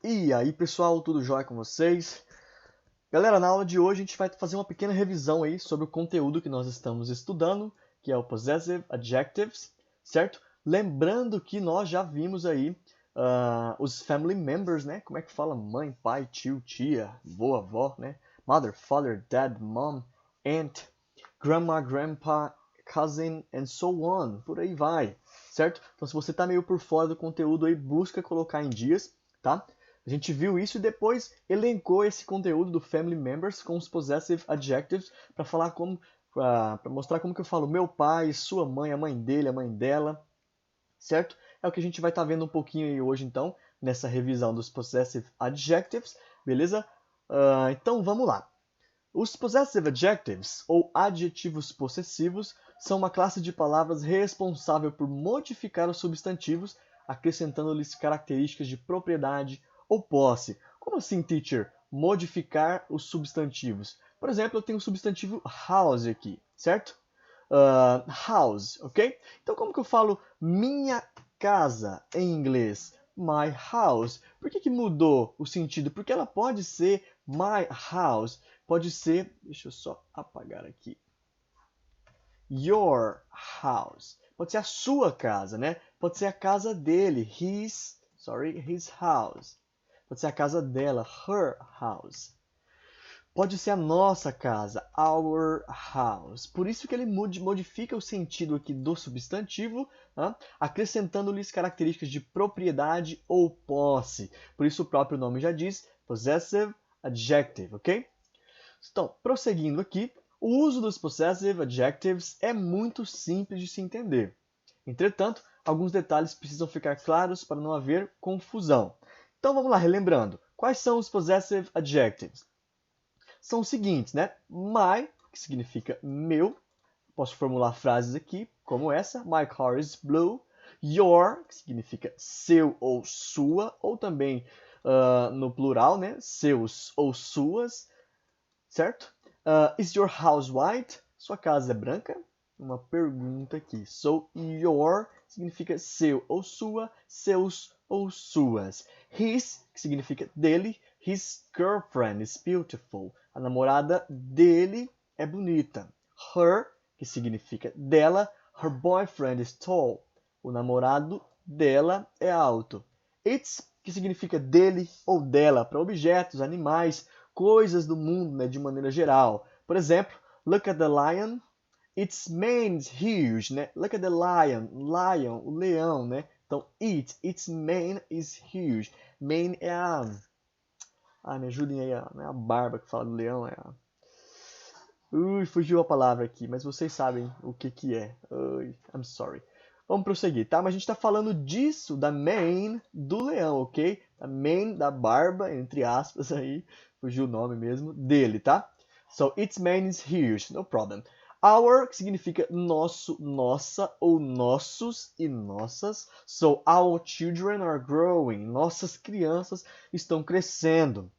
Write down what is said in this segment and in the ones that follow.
E aí pessoal, tudo jóia com vocês? Galera, na aula de hoje a gente vai fazer uma pequena revisão aí sobre o conteúdo que nós estamos estudando, que é o Possessive Adjectives, certo? Lembrando que nós já vimos aí os family members, né? Como é que fala? Mãe, pai, tio, tia, vô, avó, né? Mother, father, dad, mom, aunt, grandma, grandpa, cousin, and so on. Por aí vai, certo? Então se você está meio por fora do conteúdo aí, busca colocar em dias, tá? A gente viu isso e depois elencou esse conteúdo do family members com os possessive adjectives para falar como, para mostrar como que eu falo meu pai, sua mãe, a mãe dele, a mãe dela, certo? É o que a gente vai estar vendo um pouquinho aí hoje então, nessa revisão dos possessive adjectives, beleza? Então vamos lá. Os possessive adjectives, ou adjetivos possessivos, são uma classe de palavras responsável por modificar os substantivos, acrescentando-lhes características de propriedade ou posse. Como assim, teacher? Modificar os substantivos. Por exemplo, eu tenho o substantivo house aqui, certo? House, ok? Então, como que eu falo minha casa em inglês? My house. Por que mudou o sentido? Porque ela pode ser my house, pode ser, deixa eu só apagar aqui, your house. Pode ser a sua casa, né? Pode ser a casa dele, his house. Pode ser a casa dela, her house. Pode ser a nossa casa, our house. Por isso que ele modifica o sentido aqui do substantivo, né? Acrescentando-lhes características de propriedade ou posse. Por isso o próprio nome já diz, possessive adjective, ok? Então, prosseguindo aqui, o uso dos possessive adjectives é muito simples de se entender. Entretanto, alguns detalhes precisam ficar claros para não haver confusão. Então vamos lá, relembrando. Quais são os possessive adjectives? São os seguintes, né? My, que significa meu. Posso formular frases aqui, como essa. My car is blue. Your, que significa seu ou sua, ou também no plural, né? Seus ou suas, certo? Is your house white? Sua casa é branca? Uma pergunta aqui. So, your significa seu ou sua, seus ou suas. His, que significa dele. His girlfriend is beautiful. A namorada dele é bonita. Her, que significa dela. Her boyfriend is tall. O namorado dela é alto. It's, que significa dele ou dela, para objetos, animais, coisas do mundo, né, de maneira geral. Por exemplo, look at the lion. Its mane is huge, né? Look at the lion. Lion, o leão, né? Então, its mane is huge. Mane é a... me ajudem aí, não é a barba que fala do leão, é a... fugiu a palavra aqui, mas vocês sabem o que é. I'm sorry. Vamos prosseguir, tá? Mas a gente está falando disso, da mane do leão, ok? A mane da barba, entre aspas aí, fugiu o nome mesmo, dele, tá? So, its mane is huge, no problem. Our, que significa nosso, nossa, ou nossos e nossas. So, our children are growing. Nossas crianças estão crescendo.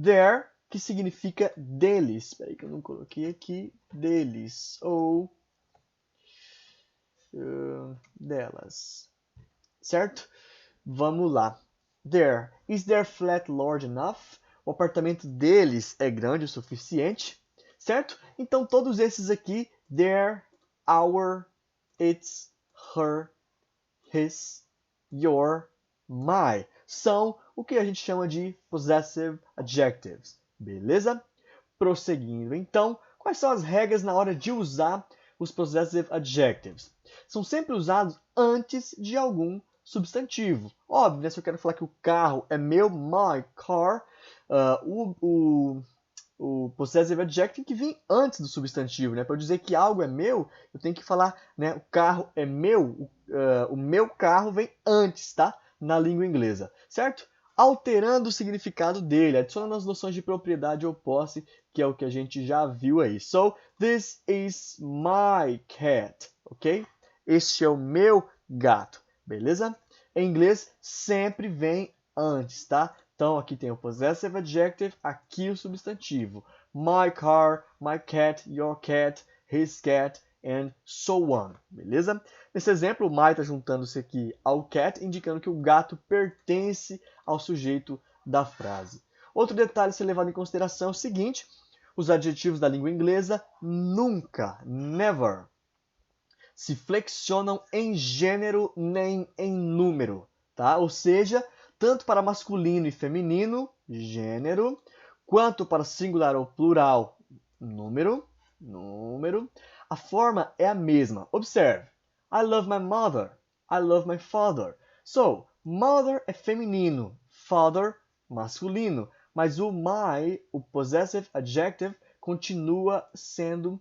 Their, que significa deles. Espera aí que eu não coloquei aqui. Deles, ou delas. Certo? Vamos lá. There. Is their flat large enough? O apartamento deles é grande o suficiente? Certo? Então, todos esses aqui, their, our, its, her, his, your, my, são o que a gente chama de possessive adjectives. Beleza? Prosseguindo, então, quais são as regras na hora de usar os possessive adjectives? São sempre usados antes de algum substantivo. Óbvio, né? Se eu quero falar que o carro é meu, my car, o possessive adjective tem que vir antes do substantivo, né? Para eu dizer que algo é meu, eu tenho que falar, né? O carro é meu, o meu carro vem antes, tá? Na língua inglesa, certo? Alterando o significado dele, adicionando as noções de propriedade ou posse, que é o que a gente já viu aí. So, this is my cat, ok? Este é o meu gato, beleza? Em inglês, sempre vem antes, tá? Então, aqui tem o possessive adjective, aqui o substantivo. My car, my cat, your cat, his cat, and so on, beleza? Nesse exemplo, o my está juntando-se aqui ao cat, indicando que o gato pertence ao sujeito da frase. Outro detalhe a ser levado em consideração é o seguinte: os adjetivos da língua inglesa nunca, never, se flexionam em gênero nem em número, tá? Ou seja, tanto para masculino e feminino, gênero, quanto para singular ou plural, número, a forma é a mesma. Observe. I love my mother. I love my father. So, mother é feminino, father, masculino. Mas o my, o possessive adjective, continua sendo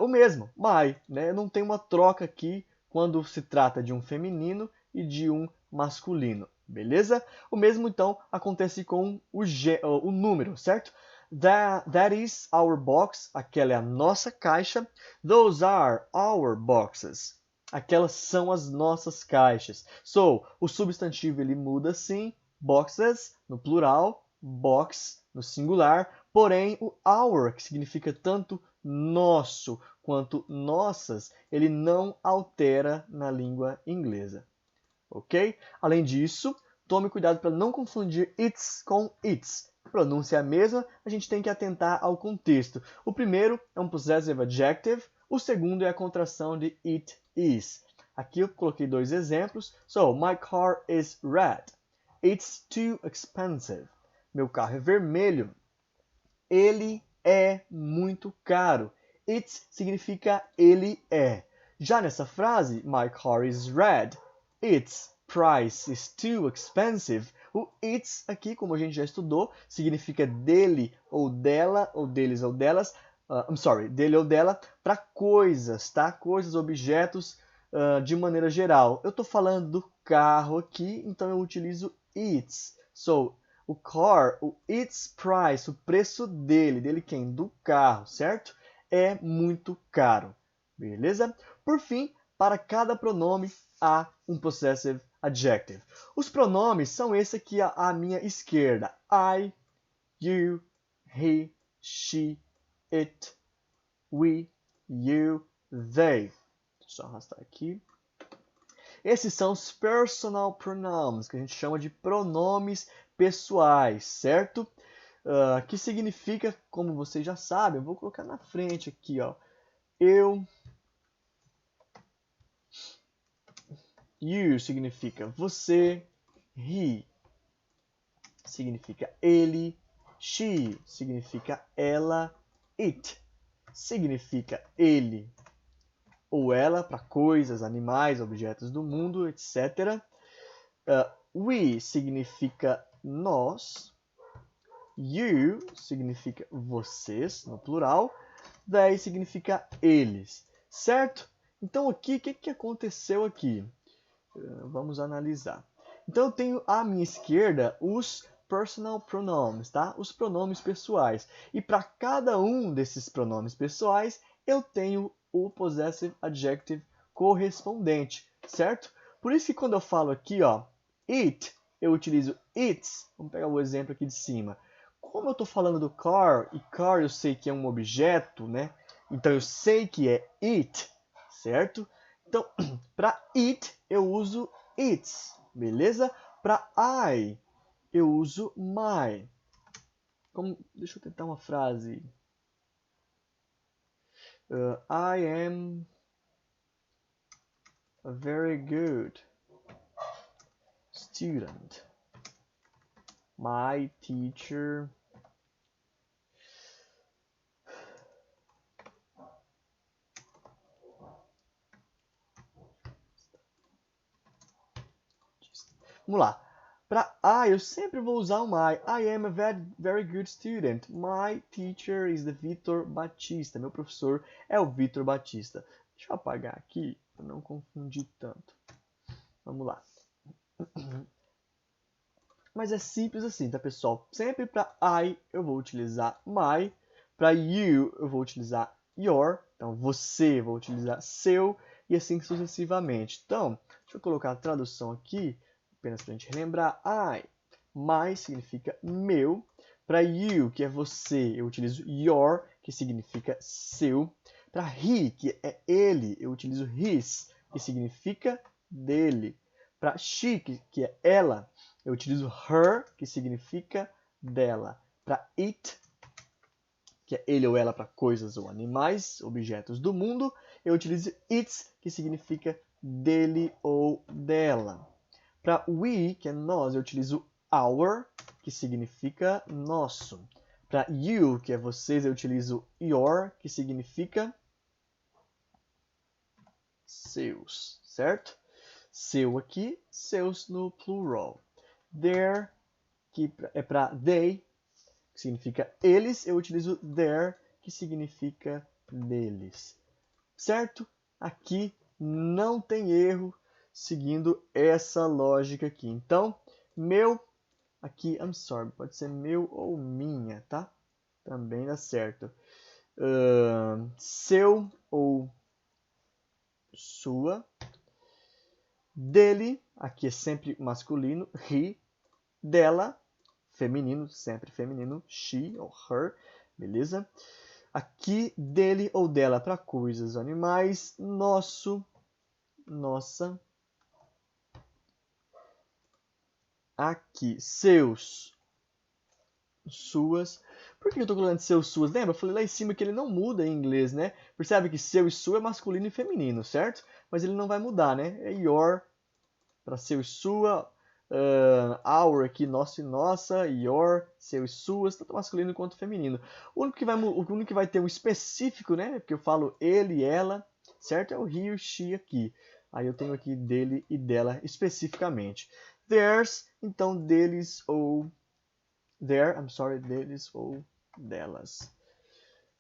o mesmo, my. Né? Não tem uma troca aqui quando se trata de um feminino e de um masculino. Beleza? O mesmo, então, acontece com o número, certo? That is our box. Aquela é a nossa caixa. Those are our boxes. Aquelas são as nossas caixas. So, o substantivo ele muda sim. Boxes no plural, box no singular. Porém, o our, que significa tanto nosso quanto nossas, ele não altera na língua inglesa. Ok? Além disso, tome cuidado para não confundir its com its. A pronúncia é a mesma, a gente tem que atentar ao contexto. O primeiro é um possessive adjective, o segundo é a contração de it is. Aqui eu coloquei dois exemplos. So, my car is red. It's too expensive. Meu carro é vermelho. Ele é muito caro. It significa ele é. Já nessa frase, my car is red. Its price is too expensive. O its aqui, como a gente já estudou, significa dele ou dela, ou deles ou delas. Dele ou dela, para coisas, tá? Coisas, objetos, de maneira geral. Eu estou falando do carro aqui, então eu utilizo its. So, o car, o its price, o preço dele quem? Do carro, certo? É muito caro, beleza? Por fim, para cada pronome há um possessive adjective. Os pronomes são esse aqui à minha esquerda. I, you, he, she, it, we, you, they. Deixa eu arrastar aqui. Esses são os personal pronouns, que a gente chama de pronomes pessoais, certo? Que significa, como vocês já sabem, eu vou colocar na frente aqui, ó. Eu. You significa você. He significa ele. She significa ela. It significa ele ou ela para coisas, animais, objetos do mundo, etc. We significa nós. You significa vocês, no plural. They significa eles, certo? Então aqui, o que aconteceu aqui? Vamos analisar. Então eu tenho à minha esquerda os personal pronouns, tá? Os pronomes pessoais. E para cada um desses pronomes pessoais, eu tenho o possessive adjective correspondente, certo? Por isso que quando eu falo aqui, ó, it, eu utilizo its. Vamos pegar o exemplo aqui de cima. Como eu estou falando do car, e car eu sei que é um objeto, né? Então eu sei que é it, certo? Então, para it, eu uso its, beleza? Para I, eu uso my. Deixa eu tentar uma frase. I am a very good student. My teacher Vamos lá. Para I, eu sempre vou usar o my. I am a very good student. My teacher is the Vitor Batista. Meu professor é o Vitor Batista. Deixa eu apagar aqui para não confundir tanto. Vamos lá. Mas é simples assim, tá, pessoal? Sempre para I eu vou utilizar my. Para you eu vou utilizar your. Então, você eu vou utilizar seu. E assim sucessivamente. Então, deixa eu colocar a tradução aqui. Apenas para a gente relembrar, my significa meu. Para you, que é você, eu utilizo your, que significa seu. Para he, que é ele, eu utilizo his, que significa dele. Para she, que é ela, eu utilizo her, que significa dela. Para it, que é ele ou ela para coisas ou animais, objetos do mundo, eu utilizo its, que significa dele ou dela. Para we, que é nós, eu utilizo our, que significa nosso. Para you, que é vocês, eu utilizo your, que significa seus, certo? Seu aqui, seus no plural. Their, que é para they, que significa eles, eu utilizo their, que significa deles. Certo? Aqui não tem erro seguindo essa lógica aqui. Então, meu, aqui, I'm sorry, pode ser meu ou minha, tá? Também dá certo. Seu ou sua. Dele, aqui é sempre masculino, he. Dela, feminino, sempre feminino, she ou her, beleza? Aqui, dele ou dela para coisas, animais, nosso, nossa. Aqui, seus, suas. Por que eu estou colocando seus, suas? Lembra? Eu falei lá em cima que ele não muda em inglês, né? Percebe que seu e sua é masculino e feminino, certo? Mas ele não vai mudar, né? É your para seu e sua. Our aqui, nosso e nossa. Your, seu e suas, tanto masculino quanto feminino. O único que vai ter um específico, né? Porque eu falo ele e ela, certo? É o he e o she aqui. Aí eu tenho aqui dele e dela especificamente. Theirs, então deles ou their, I'm sorry, deles ou delas.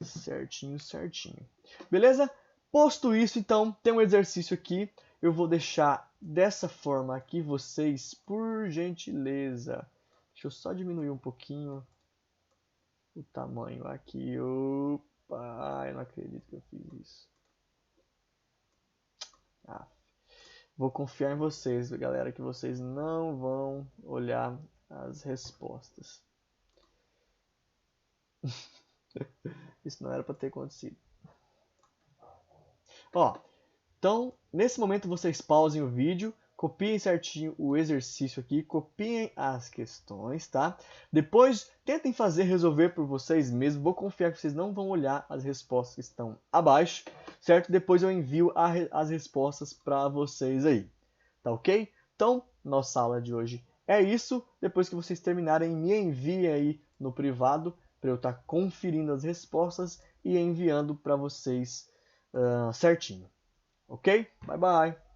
Certinho, certinho. Beleza? Posto isso, então, tem um exercício aqui. Eu vou deixar dessa forma aqui, vocês, por gentileza. Deixa eu só diminuir um pouquinho o tamanho aqui. Opa, eu não acredito que eu fiz isso. Vou confiar em vocês, galera, que vocês não vão olhar as respostas. Isso não era para ter acontecido. Ó, então, nesse momento vocês pausem o vídeo, copiem certinho o exercício aqui, copiem as questões, tá? Depois, tentem resolver por vocês mesmos. Vou confiar que vocês não vão olhar as respostas que estão abaixo, certo? Depois eu envio as respostas para vocês aí, tá ok? Então, nossa aula de hoje é isso. Depois que vocês terminarem, me enviem aí no privado para eu estar conferindo as respostas e enviando para vocês certinho. Ok? Bye bye!